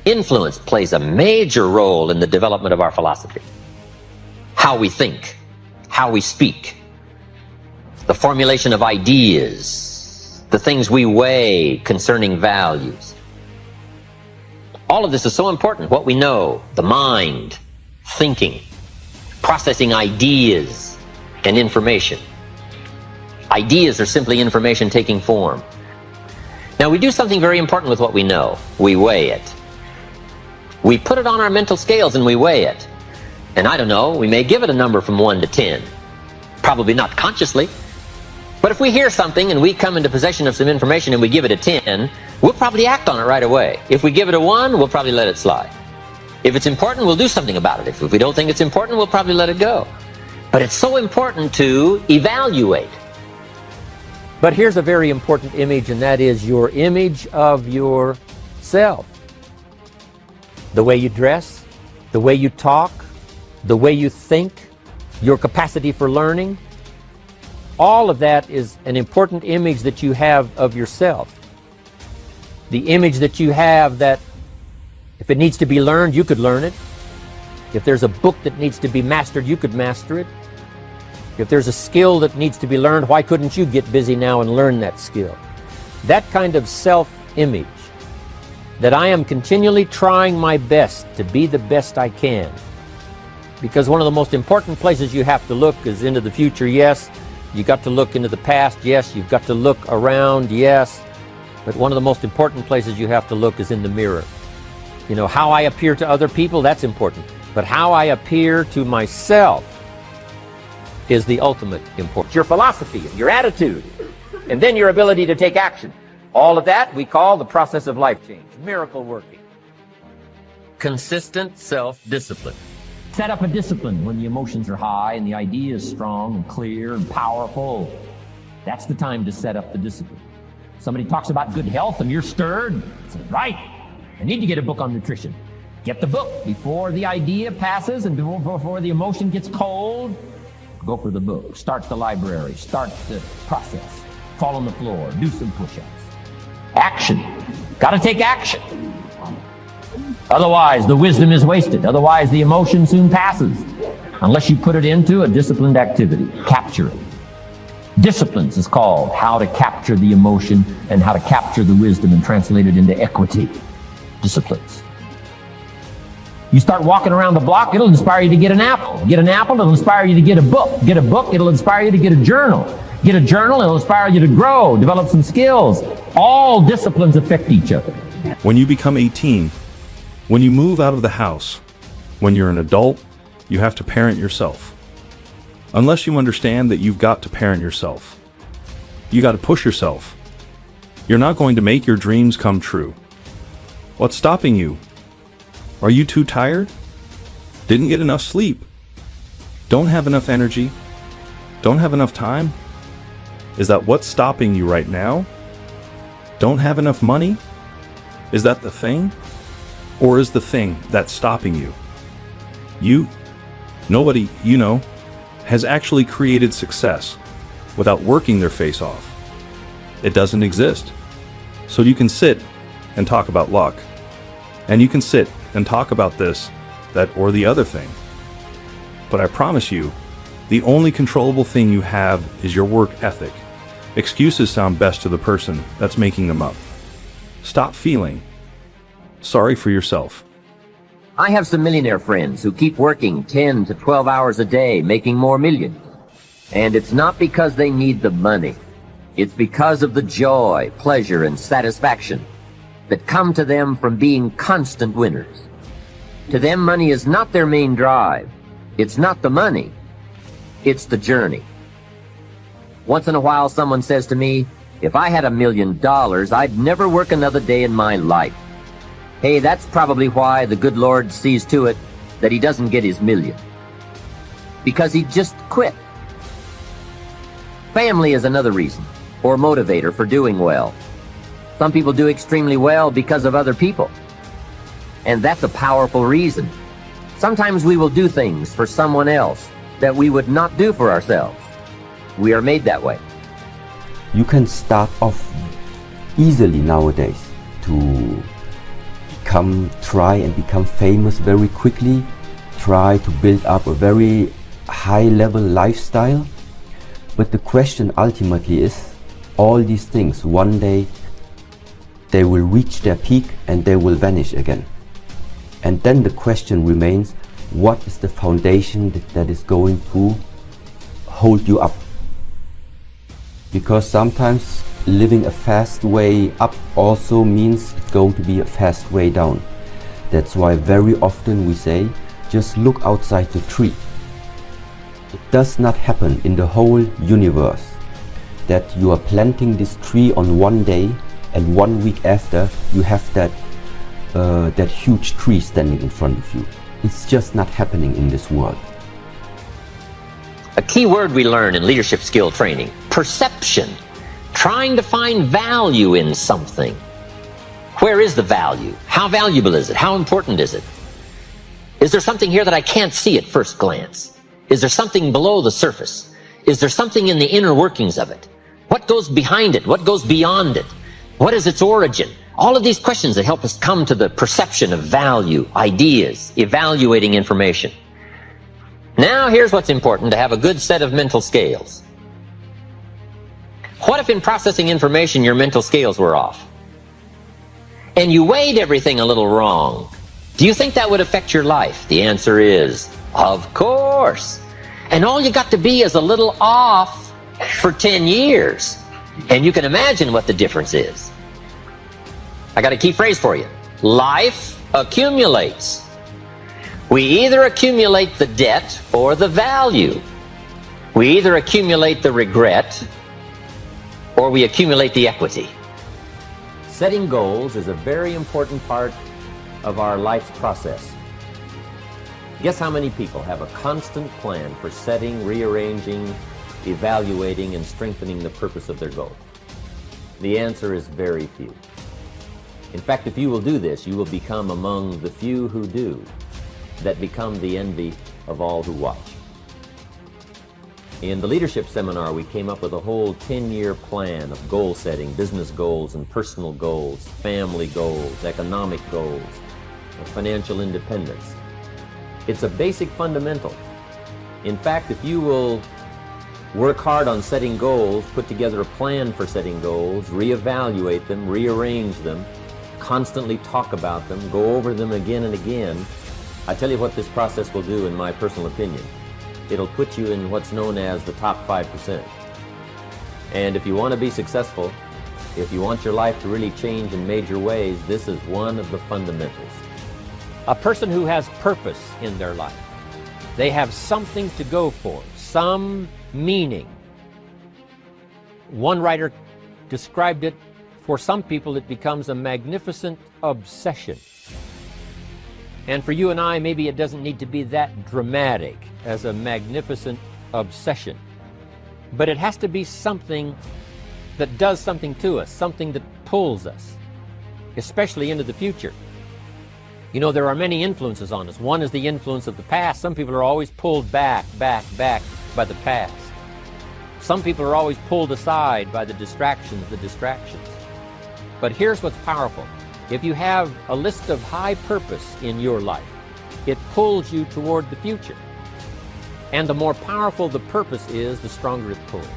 Influence plays a major role in the development of our philosophy. How we think, how we speak, the formulation of ideas, the things we weigh concerning values. All of this is so important. What we know, the mind, thinking, processing ideas and information. Ideas are simply information taking form. Now we do something very important with what we know. We weigh it. We put it on our mental scales and we weigh it. And I don't know, we may give it a number from 1 to 10. Probably not consciously. But if we hear something and we come into possession of some information and we give it a 10, we'll probably act on it right away. If we give it a 1, we'll probably let it slide. If it's important, we'll do something about it. If we don't think it's important, we'll probably let it go. But it's so important to evaluate. But here's a very important image, and that is your image of yourself. The way you dress, the way you talk, the way you think, your capacity for learning. All of that is an important image that you have of yourself. The image that you have that if it needs to be learned, you could learn it. If there's a book that needs to be mastered, you could master it. If there's a skill that needs to be learned, why couldn't you get busy now and learn that skill? That kind of self-image, that I am continually trying my best to be the best I can. Because one of the most important places you have to look is into the future, yes. You got to look into the past, yes. You've got to look around, yes. But one of the most important places you have to look is in the mirror. You know, how I appear to other people, that's important. But how I appear to myself is the ultimate importance. Your philosophy, your attitude, and then your ability to take action. All of that we call the process of life change, miracle working. Consistent self-discipline. Set up a discipline when the emotions are high and the idea is strong and clear and powerful. That's the time to set up the discipline. Somebody talks about good health and you're stirred. Say, right, I need to get a book on nutrition. Get the book before the idea passes and before the emotion gets cold. Go for the book. Start the library. Start the process. Fall on the floor. Do some push-ups. Action. Got to take action. Otherwise, the wisdom is wasted. Otherwise, the emotion soon passes. Unless you put it into a disciplined activity. Capture it. Disciplines is called how to capture the emotion and how to capture the wisdom and translate it into equity. Disciplines. You start walking around the block, it'll inspire you to get an apple. Get an apple, it'll inspire you to get a book. Get a book, it'll inspire you to get a journal. Get a journal, it'll inspire you to grow, develop some skills. All disciplines affect each other. When you become 18, when you move out of the house, when you're an adult, you have to parent yourself. Unless you understand that you've got to parent yourself. You got to push yourself. You're not going to make your dreams come true. What's stopping you? Are you too tired? Didn't get enough sleep? Don't have enough energy? Don't have enough time? Is that what's stopping you right now? Don't have enough money? Is that the thing? Or is the thing that's stopping you? Nobody, you know, has actually created success without working their face off. It doesn't exist. So you can sit and talk about luck. And you can sit and talk about this, that, or the other thing. But I promise you, the only controllable thing you have is your work ethic. Excuses sound best to the person that's making them up. Stop feeling sorry for yourself. I have some millionaire friends who keep working 10 to 12 hours a day, making more millions. And it's not because they need the money. It's because of the joy, pleasure, and satisfaction that come to them from being constant winners. To them, money is not their main drive. It's not the money. It's the journey. Once in a while, someone says to me, if I had $1 million, I'd never work another day in my life. Hey, that's probably why the good Lord sees to it that he doesn't get his million. Because he just quit. Family is another reason, or motivator for doing well. Some people do extremely well because of other people. And that's a powerful reason. Sometimes we will do things for someone else that we would not do for ourselves. We are made that way. You can start off easily nowadays to become try and become famous very quickly, try to build up a very high level lifestyle. But the question ultimately is, all these things, one day they will reach their peak and they will vanish again. And then the question remains, what is the foundation that is going to hold you up? Because sometimes living a fast way up also means it's going to be a fast way down. That's why very often we say, just look outside the tree. It does not happen in the whole universe that you are planting this tree on one day and 1 week after you have that huge tree standing in front of you. It's just not happening in this world. A key word we learn in leadership skill training: perception. Trying to find value in something. Where is the value? How valuable is it? How important is it? Is there something here that I can't see at first glance? Is there something below the surface? Is there something in the inner workings of it? What goes behind it? What goes beyond it? What is its origin? All of these questions that help us come to the perception of value, ideas, evaluating information. Now here's what's important: to have a good set of mental scales. What if in processing information your mental scales were off? And you weighed everything a little wrong? Do you think that would affect your life? The answer is, of course. And all you got to be is a little off for 10 years. And you can imagine what the difference is. I got a key phrase for you. Life accumulates. We either accumulate the debt or the value. We either accumulate the regret or we accumulate the equity. Setting goals is a very important part of our life's process. Guess how many people have a constant plan for setting, rearranging, evaluating, and strengthening the purpose of their goal? The answer is very few. In fact, if you will do this, you will become among the few who do, that become the envy of all who watch. In the leadership seminar, we came up with a whole 10-year plan of goal setting, business goals and personal goals, family goals, economic goals, financial independence. It's a basic fundamental. In fact, if you will work hard on setting goals, put together a plan for setting goals, reevaluate them, rearrange them, constantly talk about them, go over them again and again, I tell you what this process will do in my personal opinion. It'll put you in what's known as the top 5%. And if you want to be successful, if you want your life to really change in major ways, this is one of the fundamentals. A person who has purpose in their life, they have something to go for, some meaning. One writer described it, for some people it becomes a magnificent obsession. And for you and I, maybe it doesn't need to be that dramatic as a magnificent obsession. But it has to be something that does something to us, something that pulls us, especially into the future. You know, there are many influences on us. One is the influence of the past. Some people are always pulled back by the past. Some people are always pulled aside by the distractions. But here's what's powerful. If you have a list of high purpose in your life, it pulls you toward the future. And the more powerful the purpose is, the stronger it pulls.